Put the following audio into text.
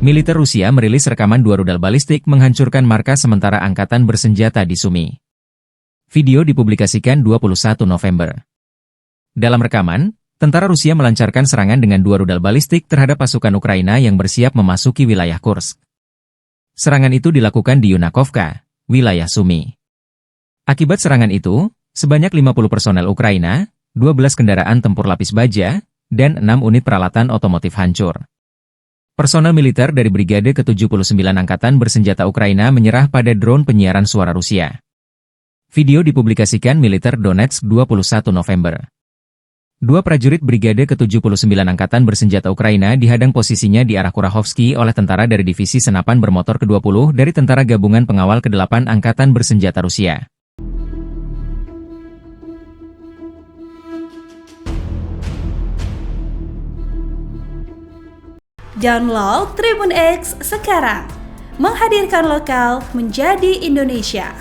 Militer Rusia merilis rekaman 2 rudal balistik menghancurkan markas sementara angkatan bersenjata di Sumy. Video dipublikasikan 21 November. Dalam rekaman, tentara Rusia melancarkan serangan dengan 2 rudal balistik terhadap pasukan Ukraina yang bersiap memasuki wilayah Kursk. Serangan itu dilakukan di Yunakovka, wilayah Sumy. Akibat serangan itu, sebanyak 50 personel Ukraina, 12 kendaraan tempur lapis baja, dan 6 unit peralatan otomotif hancur. Personel militer dari Brigade ke-79 Angkatan Bersenjata Ukraina menyerah pada drone penyiaran suara Rusia. Video dipublikasikan militer Donetsk 21 November. 2 prajurit Brigade ke-79 Angkatan Bersenjata Ukraina dihadang posisinya di arah Kurahovsky oleh tentara dari Divisi Senapan Bermotor ke-20 dari Tentara Gabungan Pengawal ke-8 Angkatan Bersenjata Rusia. Download Tribun X sekarang, menghadirkan lokal menjadi Indonesia.